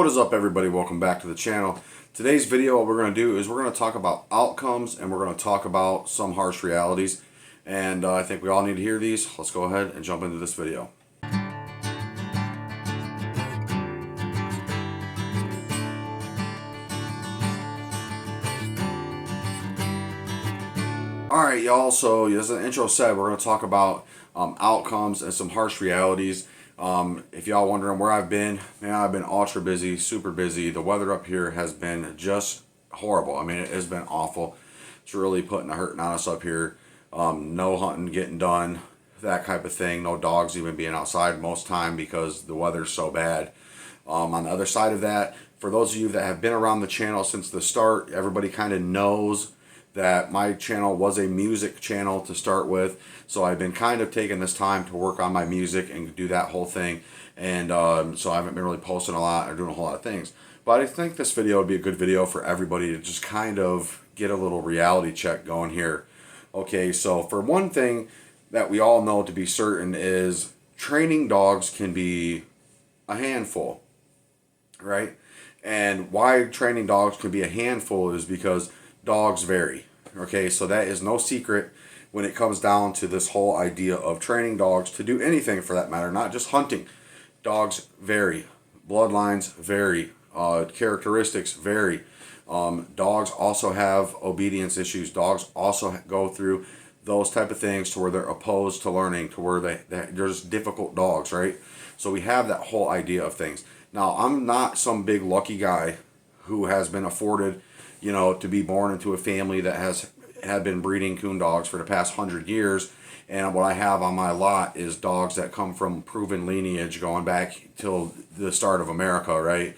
What is up, everybody? Welcome back to the channel. Today's video, what we're going to do is we're going to talk about outcomes and we're going to talk about some harsh realities. And I think we all need to hear these. Let's go ahead and jump into this video. Alright, y'all, so as the intro said, we're going to talk about outcomes and some harsh realities. If y'all wondering where I've been, man, I've been ultra busy, super busy. The weather up here has been just horrible. I mean, it has been awful. It's really putting a hurting on us up here. No hunting getting done, that type of thing. No dogs even being outside most time because the weather's so bad. On the other side of that, for those of you that have been around the channel since the start, everybody kind of knows that my channel was a music channel to start with, so I've been kind of taking this time to work on my music and do that whole thing, and so I haven't been really posting a lot or doing a whole lot of things. But I think this video would be a good video for everybody to just kind of get a little reality check going here. Okay, so for one thing that we all know to be certain is training dogs can be a handful, right? And why training dogs can be a handful is because dogs vary. Okay, so that is no secret when it comes down to this whole idea of training dogs to do anything for that matter, not just hunting. Dogs vary, bloodlines vary, characteristics vary. Dogs also have obedience issues. Dogs also go through those type of things to where they're opposed to learning, to where they're just difficult dogs, right? So we have that whole idea of things. Now, I'm not some big lucky guy who has been afforded, you know, to be born into a family that had been breeding coon dogs for the past 100 years. And what I have on my lot is dogs that come from proven lineage going back till the start of America, right?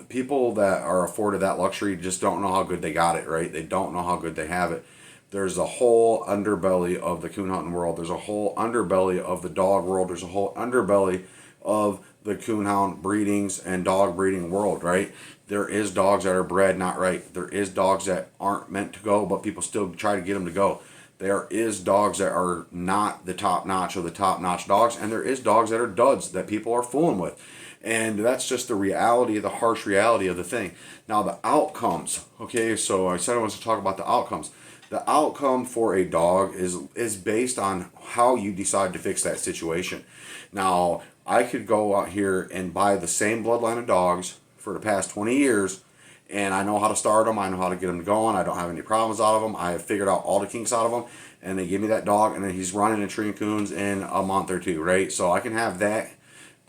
People that are afforded that luxury just don't know how good they got it, right? They don't know how good they have it. There's a whole underbelly of the coon hunting world. There's a whole underbelly of the dog world. There's a whole underbelly of the coonhound breedings and dog breeding world, right? There is dogs that are bred not right. There is dogs that aren't meant to go, but people still try to get them to go. There is dogs that are not the top notch of the top notch dogs, and there is dogs that are duds that people are fooling with. And that's just the reality, the harsh reality of the thing. Now the outcomes, okay, so I said I was to talk about the outcomes. The outcome for a dog is based on how you decide to fix that situation. Now, I could go out here and buy the same bloodline of dogs for the past 20 years, and I know how to start them, I know how to get them going, I don't have any problems out of them, I have figured out all the kinks out of them, and they give me that dog, and then he's running and treeing coons in a month or two, right? So I can have that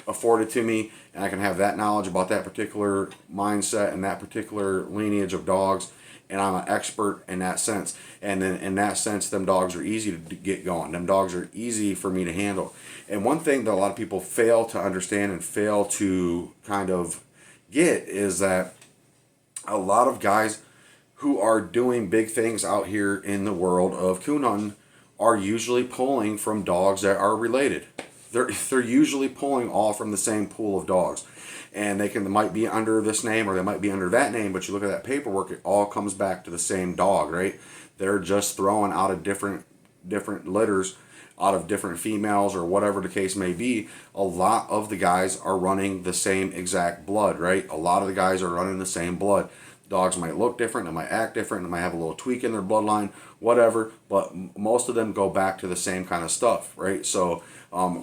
afforded to me, and I can have that knowledge about that particular mindset and that particular lineage of dogs, and I'm an expert in that sense. And then in that sense, them dogs are easy to get going. Them dogs are easy for me to handle. And one thing that a lot of people fail to understand and fail to kind of get is that a lot of guys who are doing big things out here in the world of coon hunting are usually pulling from dogs that are related. They're usually pulling all from the same pool of dogs. And they might be under this name or they might be under that name, but you look at that paperwork, it all comes back to the same dog, right? They're just throwing out of different litters, out of different females or whatever the case may be. A lot of the guys are running the same exact blood, right? A lot of the guys are running the same blood. Dogs might look different, they might act different, they might have a little tweak in their bloodline, whatever, but most of them go back to the same kind of stuff, right? So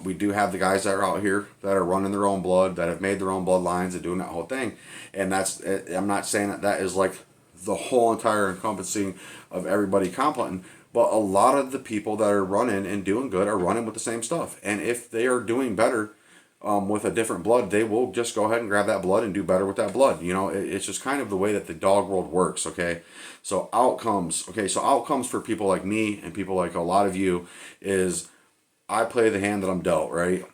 we do have the guys that are out here that are running their own blood, that have made their own bloodlines and doing that whole thing. And that's, I'm not saying that is like the whole entire encompassing of everybody complementing, but a lot of the people that are running and doing good are running with the same stuff. And if they are doing better with a different blood, they will just go ahead and grab that blood and do better with that blood. You know, it's just kind of the way that the dog world works, okay? So outcomes, okay, so outcomes for people like me and people like a lot of you is I play the hand that I'm dealt, right?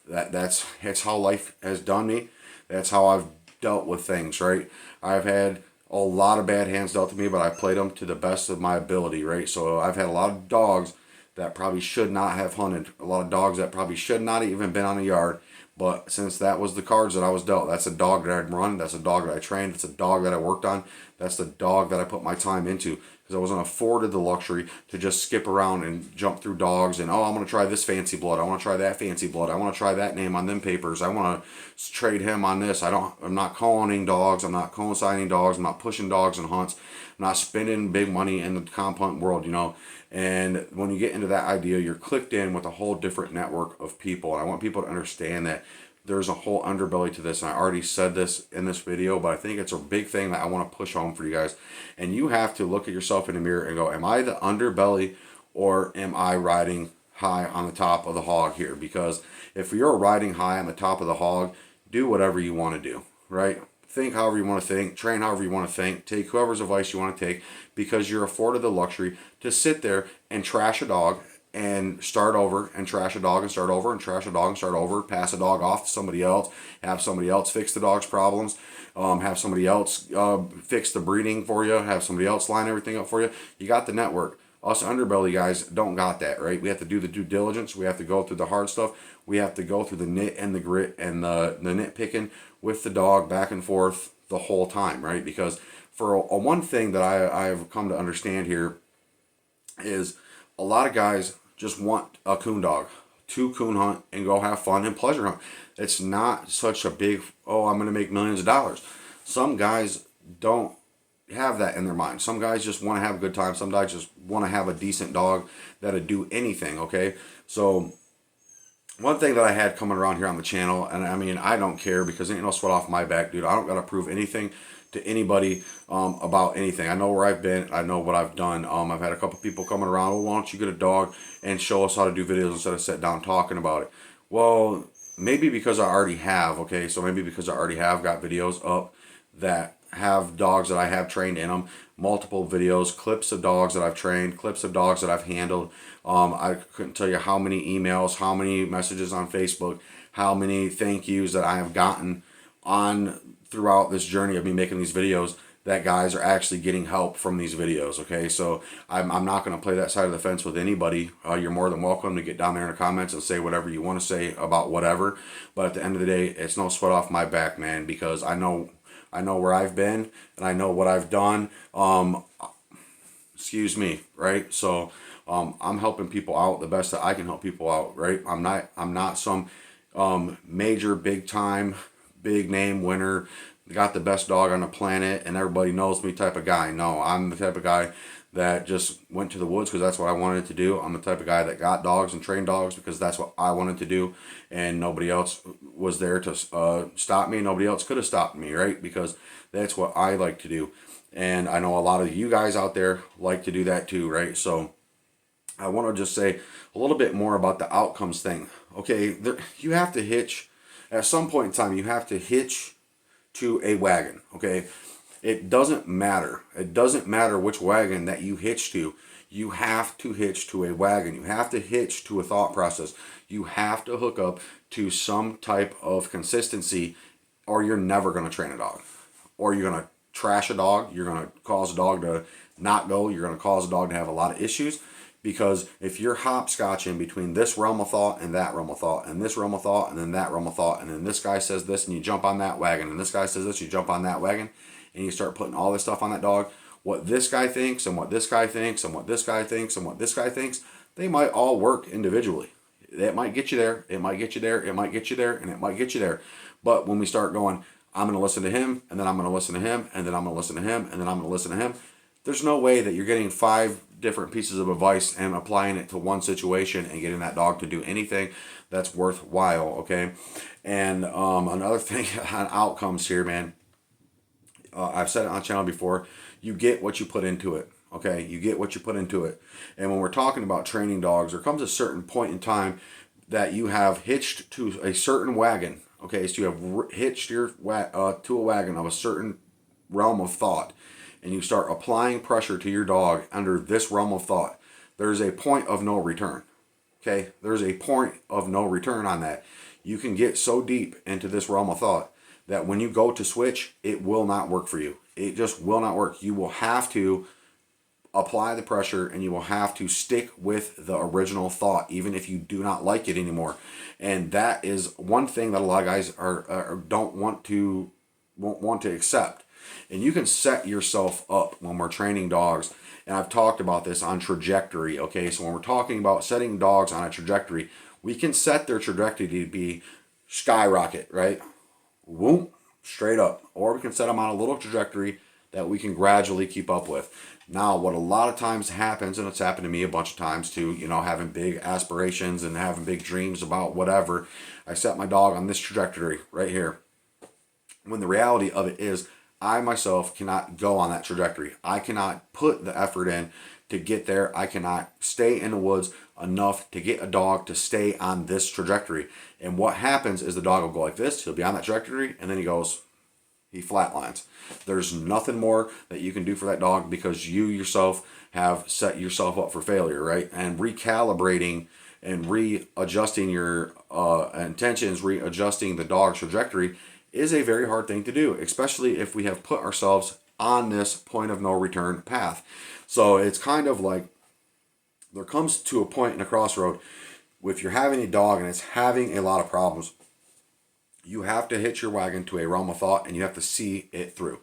That's how life has done me. That's how I've dealt with things, right? I've had a lot of bad hands dealt to me, but I played them to the best of my ability, right? So I've had a lot of dogs that probably should not have hunted, a lot of dogs that probably should not have even been on a yard, but since that was the cards that I was dealt, that's a dog that I'd run, that's a dog that I trained, that's a dog that I worked on, that's the dog that I put my time into. because I wasn't afforded the luxury to just skip around and jump through dogs and, oh, I'm going to try this fancy blood. I want to try that fancy blood. I want to try that name on them papers. I want to trade him on this. I'm not calling dogs. I'm not coinciding dogs. I'm not pushing dogs and hunts. I'm not spending big money in the comp hunt world, you know. And when you get into that idea, you're clicked in with a whole different network of people. And I want people to understand that there's a whole underbelly to this, and I already said this in this video, but I think it's a big thing that I want to push home for you guys. And you have to look at yourself in the mirror and go, am I the underbelly, or am I riding high on the top of the hog here? Because if you're riding high on the top of the hog, do whatever you want to do, right? Think however you want to think, train however you want to think, take whoever's advice you want to take, because you're afforded the luxury to sit there and trash a dog and start over and trash a dog and start over and trash a dog and start over, pass a dog off to somebody else, have somebody else fix the dog's problems, have somebody else fix the breeding for you, have somebody else line everything up for you. You got the network. Us underbelly guys don't got that, right? We have to do the due diligence. We have to go through the hard stuff. We have to go through the nit and the grit and the nitpicking with the dog back and forth the whole time, right? Because for one thing that I've come to understand here is a lot of guys just want a coon dog to coon hunt and go have fun and pleasure hunt. It's not such a big, oh, I'm going to make millions of dollars. Some guys don't have that in their mind. Some guys just want to have a good time. Some guys just want to have a decent dog that'll do anything, okay? So one thing that I had coming around here on the channel, and I mean, I don't care because ain't no sweat off my back, dude. I don't got to prove anything to anybody about anything. I know where I've been. I know what I've done. I've had a couple people coming around, well, why don't you get a dog and show us how to do videos instead of sit down talking about it? Well, maybe because I already have, okay? So maybe because I already have got videos up that have dogs that I have trained in them, multiple videos, clips of dogs that I've trained, clips of dogs that I've handled. I couldn't tell you how many emails, how many messages on Facebook, how many thank yous that I have gotten on throughout this journey of me making these videos, that guys are actually getting help from these videos, okay? So I'm not going to play that side of the fence with anybody. You're more than welcome to get down there in the comments and say whatever you want to say about whatever. But at the end of the day, it's no sweat off my back, man, because I know where I've been and I know what I've done. Excuse me, right? So I'm helping people out the best that I can help people out, right? I'm not some major big time big name winner, got the best dog on the planet and everybody knows me type of guy. No, I'm the type of guy that just went to the woods because that's what I wanted to do. I'm the type of guy that got dogs and trained dogs because that's what I wanted to do, and nobody else was there to stop me. Nobody else could have stopped me, right? Because that's what I like to do, and I know a lot of you guys out there like to do that too, right? So I want to just say a little bit more about the outcomes thing. Okay, you have to hitch at some point in time. You have to hitch to a wagon, okay? It doesn't matter. It doesn't matter which wagon that you hitch to. You have to hitch to a wagon. You have to hitch to a thought process. You have to hook up to some type of consistency, or you're never going to train a dog. Or you're going to trash a dog. You're going to cause a dog to not go. You're going to cause a dog to have a lot of issues. Because if you're hopscotching between this realm of thought and that realm of thought and this realm of thought and then that realm of thought, and then this guy says this and you jump on that wagon, and this guy says this, you jump on that wagon, and you start putting all this stuff on that dog, what this guy thinks and what this guy thinks and what this guy thinks and what this guy thinks, they might all work individually. It might get you there, it might get you there, it might get you there, and it might get you there. But when we start going, I'm going to listen to him, and then I'm going to listen to him, and then I'm going to listen to him, and then I'm going to listen to him, there's no way that you're getting 5 different pieces of advice and applying it to one situation and getting that dog to do anything that's worthwhile, okay? And another thing on outcomes here, man, I've said it on the channel before, you get what you put into it, okay? You get what you put into it. And when we're talking about training dogs, there comes a certain point in time that you have hitched to a certain wagon, okay? So you have hitched your to a wagon of a certain realm of thought, and you start applying pressure to your dog under this realm of thought. There's a point of no return, okay? There's a point of no return on that. You can get so deep into this realm of thought that when you go to switch, it will not work for you. It just will not work. You will have to apply the pressure, and you will have to stick with the original thought, even if you do not like it anymore. And that is one thing that a lot of guys don't want to won't want to accept. And you can set yourself up when we're training dogs. And I've talked about this on trajectory. Okay, so when we're talking about setting dogs on a trajectory, we can set their trajectory to be skyrocket, right? Whoop, straight up. Or we can set them on a little trajectory that we can gradually keep up with. Now, what a lot of times happens, and it's happened to me a bunch of times too, you know, having big aspirations and having big dreams about whatever, I set my dog on this trajectory right here. When the reality of it is, I myself cannot go on that trajectory. I cannot put the effort in to get there. I cannot stay in the woods enough to get a dog to stay on this trajectory. And what happens is the dog will go like this. He'll be on that trajectory, and then he flatlines. There's nothing more that you can do for that dog because you yourself have set yourself up for failure, right? And recalibrating and readjusting your intentions, readjusting the dog's trajectory is a very hard thing to do, especially if we have put ourselves on this point of no return path. So it's kind of like there comes to a point in a crossroad if you're having a dog and it's having a lot of problems. You have to hitch your wagon to a realm of thought and you have to see it through.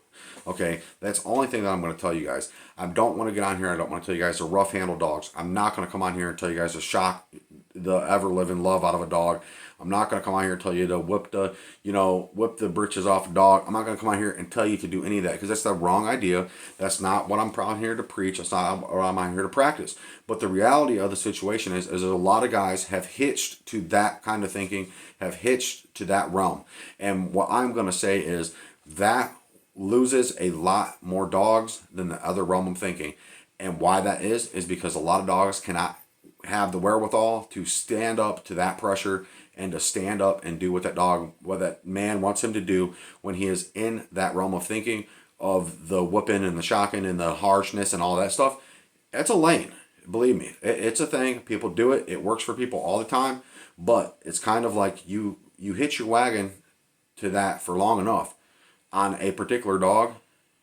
Okay, that's the only thing that I'm going to tell you guys. I don't want to get on here. I don't want to tell you guys to rough handle dogs. I'm not going to come on here and tell you guys to shock the ever living love out of a dog. I'm not going to come on here and tell you to whip the britches off a dog. I'm not going to come on here and tell you to do any of that because that's the wrong idea. That's not what I'm on here to preach. That's not what I'm on here to practice. But the reality of the situation is a lot of guys have hitched to that kind of thinking, have hitched to that realm. And what I'm going to say is that loses a lot more dogs than the other realm of thinking. And why that is because a lot of dogs cannot have the wherewithal to stand up to that pressure and to stand up and do what that man wants him to do when he is in that realm of thinking of the whooping and the shocking and the harshness and all that stuff. It's a lane. Believe me, it's a thing. People do it. It works for people all the time. But it's kind of like you hitch your wagon to that for long enough on a particular dog,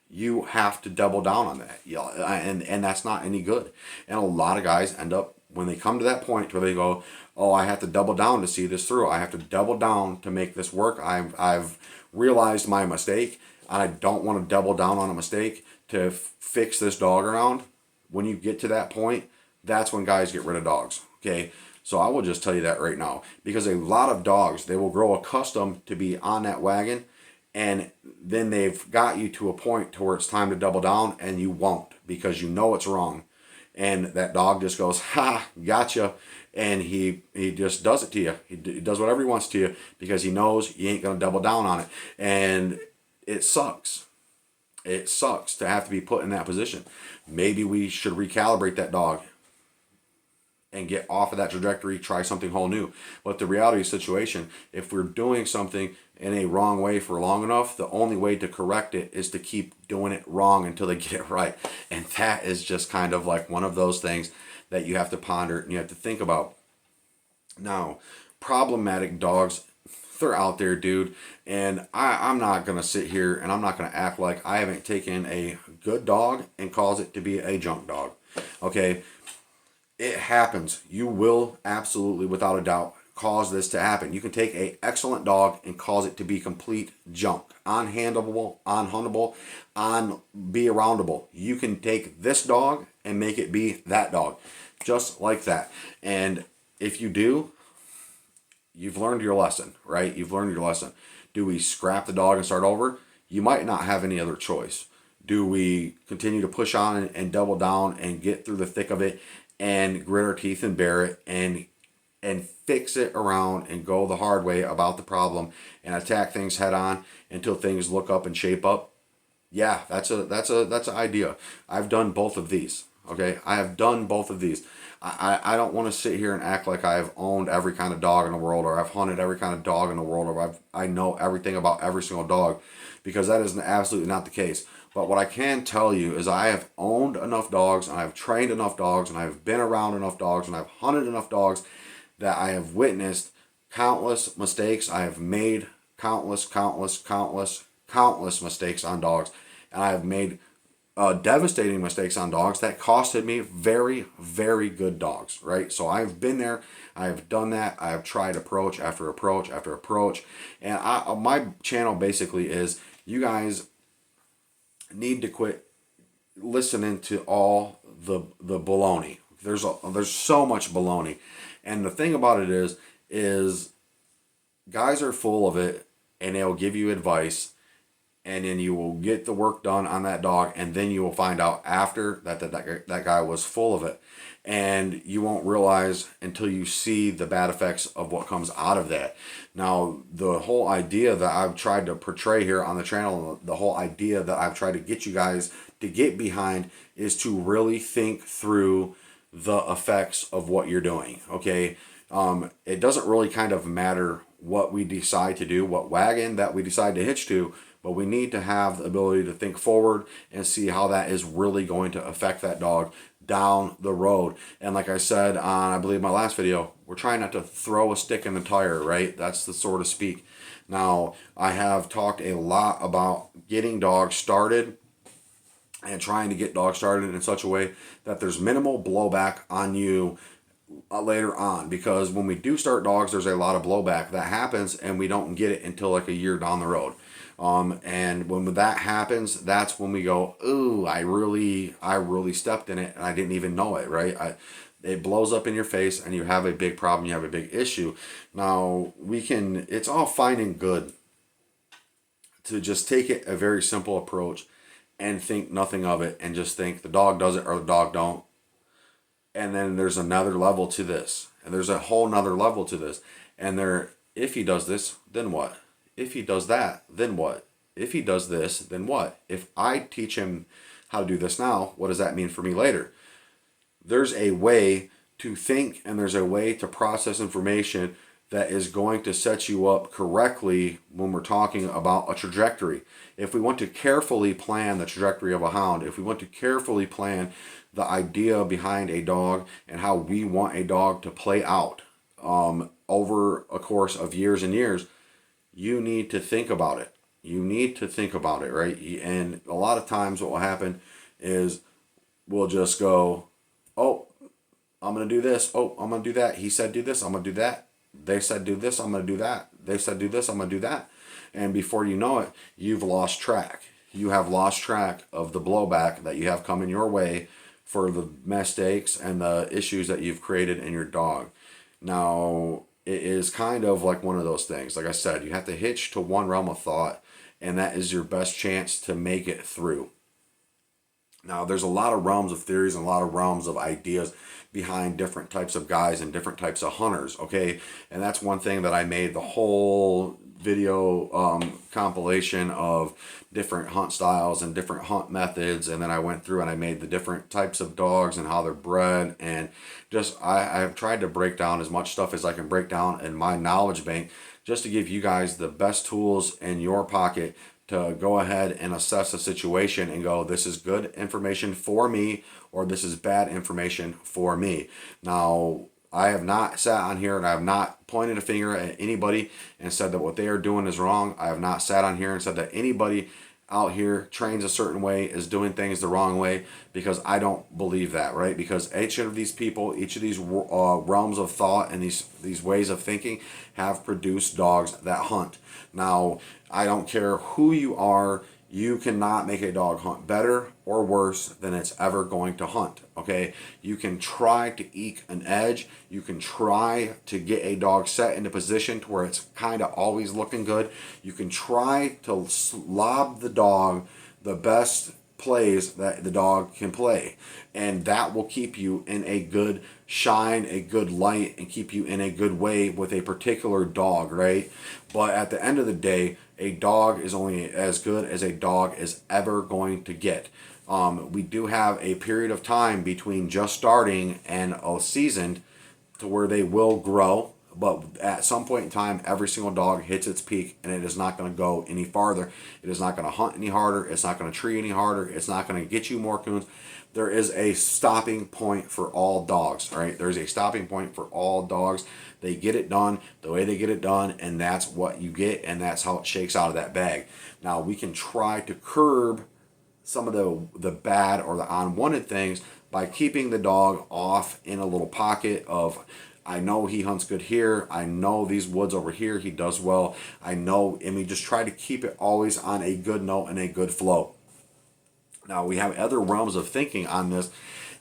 you have to double down on that. And that's not any good. And a lot of guys end up, when they come to that point where they go, oh, I have to double down to see this through. I have to double down to make this work. I've realized my mistake, and I don't want to double down on a mistake to fix this dog around. When you get to that point, that's when guys get rid of dogs. Okay, so I will just tell you that right now, because a lot of dogs, they will grow accustomed to be on that wagon, and then they've got you to a point to where it's time to double down, and you won't because you know it's wrong. And that dog just goes, ha, gotcha. And he just does it to you. He does whatever he wants to you because he knows you ain't going to double down on it. And it sucks. It sucks to have to be put in that position. Maybe we should recalibrate that dog and get off of that trajectory, try something whole new. But the reality of the situation, if we're doing something in a wrong way for long enough, the only way to correct it is to keep doing it wrong until they get it right. And that is just kind of like one of those things that you have to ponder and you have to think about. Now, problematic dogs, they're out there, dude. And I'm not going to sit here and I'm not going to act like I haven't taken a good dog and cause it to be a junk dog. Okay? It happens. You will absolutely, without a doubt, cause this to happen. You can take an excellent dog and cause it to be complete junk. Unhandleable, unhuntable, be-aroundable. You can take this dog and make it be that dog. Just like that. And if you do, you've learned your lesson, right? You've learned your lesson. Do we scrap the dog and start over? You might not have any other choice. Do we continue to push on and double down and get through the thick of it and grit our teeth and bear it and fix it around and go the hard way about the problem and attack things head on until things look up and shape up? Yeah, that's an idea. I've done both of these. Okay, I have done both of these. I don't want to sit here and act like I've owned every kind of dog in the world, or I've hunted every kind of dog in the world, or I know everything about every single dog, because that is absolutely not the case. But what I can tell you is I have owned enough dogs, and I've trained enough dogs, and I've been around enough dogs, and I've hunted enough dogs that I have witnessed countless mistakes. I have made countless mistakes on dogs, and I have made devastating mistakes on dogs that costed me very, very good dogs, right? So I've been there. I have done that. I have tried approach after approach after approach. And my channel basically is you guys need to quit listening to all the baloney. There's so much baloney, and the thing about it is guys are full of it, and they'll give you advice, and then you will get the work done on that dog, and then you will find out after that guy was full of it, and you won't realize until you see the bad effects of what comes out of that. Now, the whole idea that I've tried to portray here on the channel, the whole idea that I've tried to get you guys to get behind, is to really think through the effects of what you're doing. Okay, it doesn't really kind of matter what we decide to do, what wagon that we decide to hitch to, but we need to have the ability to think forward and see how that is really going to affect that dog down the road. And like I said on, I believe, my last video, we're trying not to throw a stick in the tire, right? That's the sort of speak. Now, I have talked a lot about getting dogs started and trying to get dogs started in such a way that there's minimal blowback on you later on, because when we do start dogs, there's a lot of blowback that happens, and we don't get it until like a year down the road. And when that happens, that's when we go, ooh, I really stepped in it and I didn't even know it, right? It blows up in your face and you have a big problem, you have a big issue. Now, it's all fine and good to just take it a very simple approach and think nothing of it, and just think the dog does it or the dog don't. And then there's another level to this, and there's a whole nother level to this. And if he does this, then what? If he does that, then what? If he does this, then what? If I teach him how to do this now, what does that mean for me later? There's a way to think, and there's a way to process information that is going to set you up correctly when we're talking about a trajectory. If we want to carefully plan the trajectory of a hound, if we want to carefully plan the idea behind a dog and how we want a dog to play out over a course of years and years, you need to think about it. You need to think about it, right? And a lot of times what will happen is we'll just go, oh, I'm going to do this. Oh, I'm going to do that. He said do this. I'm going to do that. They said do this. I'm going to do that. They said do this. I'm going to do that. And before you know it, you've lost track. You have lost track of the blowback that you have coming your way for the mistakes and the issues that you've created in your dog. Now, it is kind of like one of those things. Like I said, you have to hitch to one realm of thought, and that is your best chance to make it through. Now, there's a lot of realms of theories and a lot of realms of ideas behind different types of guys and different types of hunters, okay? And that's one thing that I made the whole video compilation of different hunt styles and different hunt methods, and then I went through and I made the different types of dogs and how they're bred, and just I've tried to break down as much stuff as I can break down in my knowledge bank, just to give you guys the best tools in your pocket to go ahead and assess a situation and go, this is good information for me, or this is bad information for me. Now, I have not sat on here and I have not pointed a finger at anybody and said that what they are doing is wrong. I have not sat on here and said that anybody out here trains a certain way is doing things the wrong way, because I don't believe that, right? Because each of these people, each of these realms of thought and these ways of thinking have produced dogs that hunt. Now, I don't care who you are, you cannot make a dog hunt better or worse than it's ever going to hunt, okay? You can try to eke an edge. You can try to get a dog set into position to where it's kind of always looking good. You can try to lob the dog the best plays that the dog can play, and that will keep you in a good shine, a good light, and keep you in a good way with a particular dog, right? But at the end of the day, a dog is only as good as a dog is ever going to get. We do have a period of time between just starting and a seasoned to where they will grow, but at some point in time, every single dog hits its peak, and it is not going to go any farther. It is not going to hunt any harder. It's not going to tree any harder. It's not going to get you more coons. There is a stopping point for all dogs, right? There's a stopping point for all dogs. They get it done the way they get it done, and that's what you get, and that's how it shakes out of that bag. Now, we can try to curb some of the bad or the unwanted things by keeping the dog off in a little pocket of I know he hunts good here. I know these woods over here he does well. I know, and we just try to keep it always on a good note and a good flow. Now, we have other realms of thinking on this,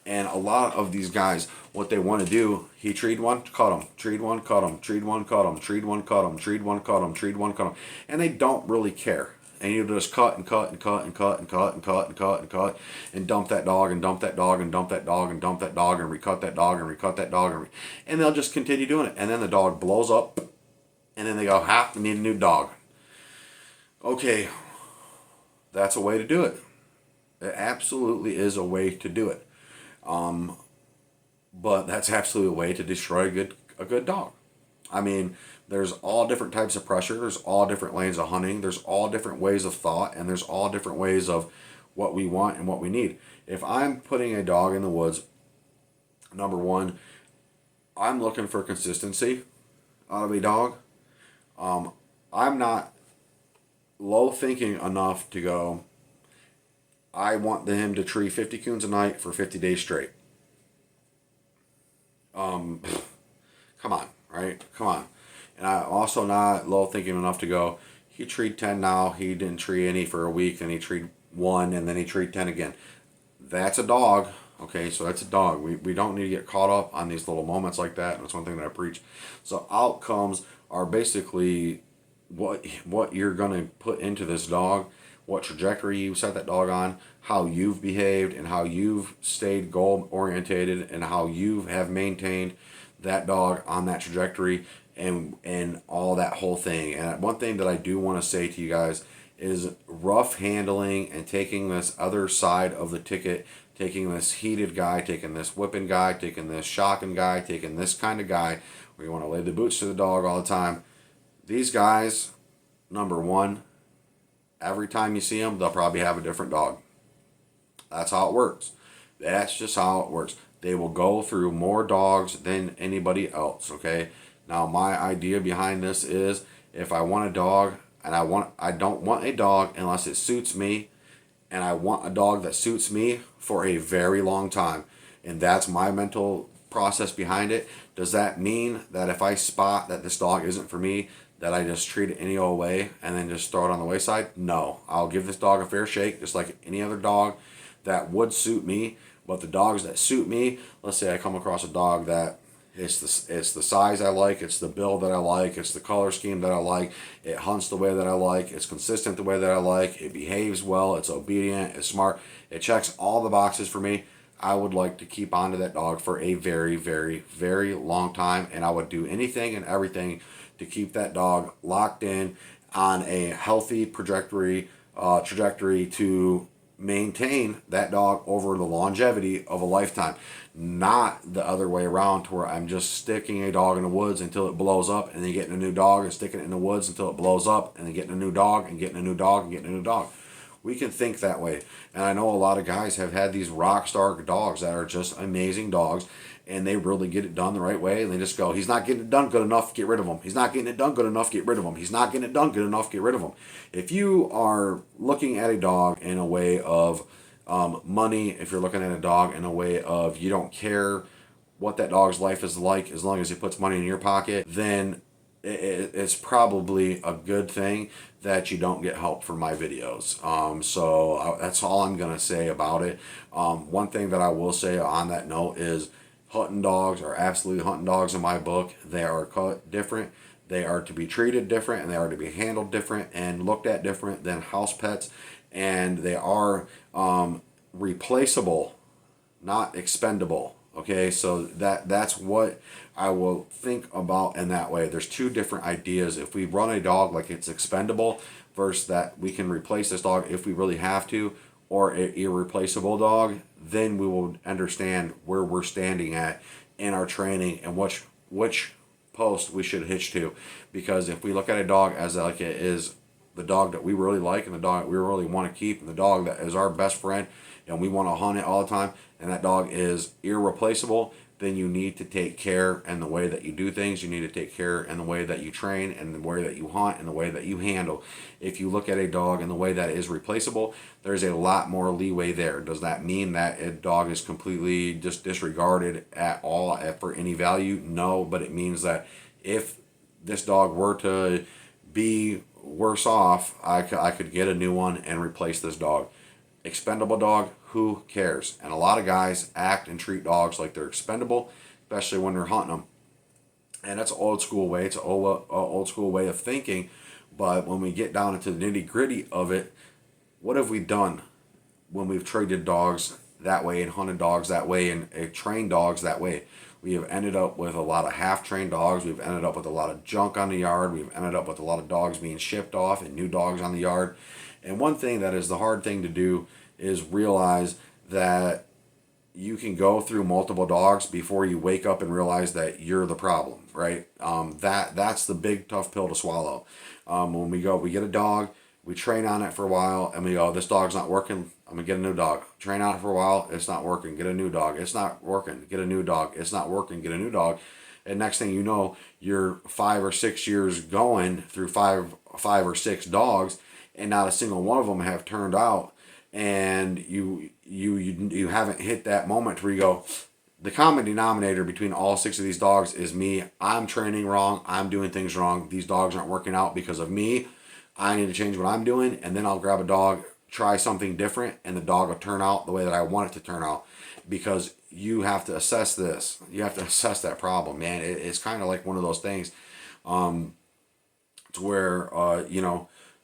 and a lot of these guys, what they want to do, he treed one, cut him, treed one, cut him, treed one, cut him, treed one, cut him, treed one, cut him, treed one, cut him, and they don't really care. And you just cut and cut and cut and cut and cut and cut and cut and cut and dump that dog and dump that dog and dump that dog and dump that dog and recut that dog and recut that dog and they'll just continue doing it. And then the dog blows up, and then they go, "Ha, we need a new dog." Okay, that's a way to do it. It absolutely is a way to do it. But that's absolutely a way to destroy a good dog. I mean, there's all different types of pressure. There's all different lanes of hunting. There's all different ways of thought, and there's all different ways of what we want and what we need. If I'm putting a dog in the woods, number one, I'm looking for consistency out of a dog. I'm not low thinking enough to go, I want him to tree 50 coons a night for 50 days straight. Come on, right? Come on. And I'm also not low thinking enough to go, he treed 10 now, he didn't tree any for a week, then he treed 1, and then he treed 10 again. That's a dog. Okay, so that's a dog. We don't need to get caught up on these little moments like that. And that's one thing that I preach. So outcomes are basically what you're going to put into this dog, what trajectory you set that dog on, how you've behaved, and how you've stayed goal orientated, and how you have maintained that dog on that trajectory, and all that whole thing. And one thing that I do want to say to you guys is rough handling and taking this other side of the ticket, taking this heated guy, taking this whipping guy, taking this shocking guy, taking this kind of guy where you want to lay the boots to the dog all the time. These guys, number one, every time you see them, they'll probably have a different dog. That's how it works. That's just how it works. They will go through more dogs than anybody else, okay? Now, my idea behind this is if I want a dog, and I don't want a dog unless it suits me, and I want a dog that suits me for a very long time. And that's my mental process behind it. Does that mean that if I spot that this dog isn't for me, that I just treat it any old way and then just throw it on the wayside? No. I'll give this dog a fair shake, just like any other dog that would suit me. But the dogs that suit me, let's say I come across a dog that it's the size I like, it's the build that I like, it's the color scheme that I like, it hunts the way that I like, it's consistent the way that I like, it behaves well, it's obedient, it's smart, it checks all the boxes for me. I would like to keep on to that dog for a very, very, very long time, and I would do anything and everything to keep that dog locked in on a healthy trajectory to maintain that dog over the longevity of a lifetime. Not the other way around, to where I'm just sticking a dog in the woods until it blows up, and then getting a new dog and sticking it in the woods until it blows up, and then getting a new dog and getting a new dog and getting a new dog. We can think that way. And I know a lot of guys have had these rock star dogs that are just amazing dogs, and they really get it done the right way, and they just go, he's not getting it done good enough, get rid of him. He's not getting it done good enough, get rid of him. He's not getting it done good enough, get rid of him. If you are looking at a dog in a way of money, if you're looking at a dog in a way of you don't care what that dog's life is like as long as he puts money in your pocket, then it's probably a good thing that you don't get help from my videos. So that's all I'm going to say about it. One thing that I will say on that note is hunting dogs are absolutely hunting dogs in my book. They are cut different. They are to be treated different, and they are to be handled different and looked at different than house pets. And they are replaceable, not expendable. Okay, so that's what I will think about in that way. There's two different ideas. If we run a dog like it's expendable versus that we can replace this dog if we really have to, or an irreplaceable dog, then we will understand where we're standing at in our training and which post we should hitch to. Because if we look at a dog as like it is the dog that we really like and the dog that we really want to keep and the dog that is our best friend and we want to hunt it all the time, and that dog is irreplaceable, then you need to take care in the way that you do things. You need to take care in the way that you train, and the way that you hunt, and the way that you handle. If you look at a dog in the way that is replaceable, there's a lot more leeway there. Does that mean that a dog is completely just disregarded at all for any value? No, but it means that if this dog were to be worse off, I could get a new one and replace this dog. Expendable dog, who cares? And a lot of guys act and treat dogs like they're expendable, especially when they're hunting them. And that's an old school way. It's an old school way of thinking. But when we get down into the nitty gritty of it, what have we done when we've traded dogs that way and hunted dogs that way and trained dogs that way? We have ended up with a lot of half-trained dogs. We've ended up with a lot of junk on the yard. We've ended up with a lot of dogs being shipped off and new dogs on the yard. And one thing that is the hard thing to do is realize that you can go through multiple dogs before you wake up and realize that you're the problem, right? That's the big tough pill to swallow. When we get a dog, we train on it for a while, and we go, this dog's not working, I'm gonna get a new dog. Train on it for a while, it's not working, get a new dog. It's not working, get a new dog. It's not working, get a new dog. And next thing you know, you're 5 or 6 years going through five or six dogs, and not a single one of them have turned out. And you haven't hit that moment where you go, the common denominator between all 6 of these dogs is me. I'm training wrong. I'm doing things wrong. These dogs aren't working out because of me. I need to change what I'm doing, and then I'll grab a dog, try something different, and the dog will turn out the way that I want it to turn out. Because you have to assess this. You have to assess that problem, man. It's kind of like one of those things to where,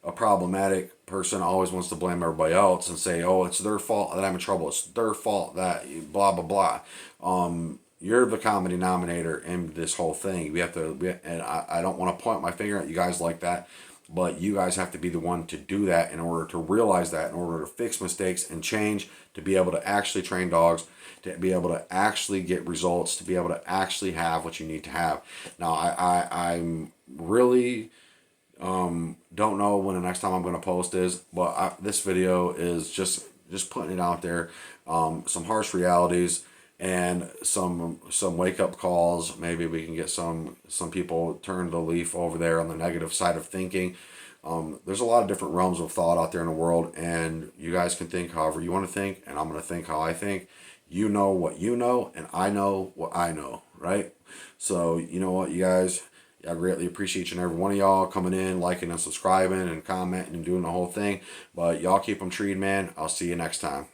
a problematic person always wants to blame everybody else and say, oh, it's their fault that I'm in trouble. It's their fault that blah, blah, blah. You're the common denominator in this whole thing. And I don't want to point my finger at you guys like that, but you guys have to be the one to do that in order to realize that, in order to fix mistakes and change, to be able to actually train dogs, to be able to actually get results, to be able to actually have what you need to have. Now, I'm really don't know when the next time I'm going to post is, but this video is just putting it out there. Some harsh realities and some wake up calls. Maybe we can get some people turn the leaf over there on the negative side of thinking. There's a lot of different realms of thought out there in the world, and you guys can think however you want to think, and I'm going to think how I think. You know what you know, and I know what I know, right? So, you know what, you guys, I greatly appreciate each and every one of y'all coming in, liking and subscribing and commenting and doing the whole thing. But y'all keep them treed, man. I'll see you next time.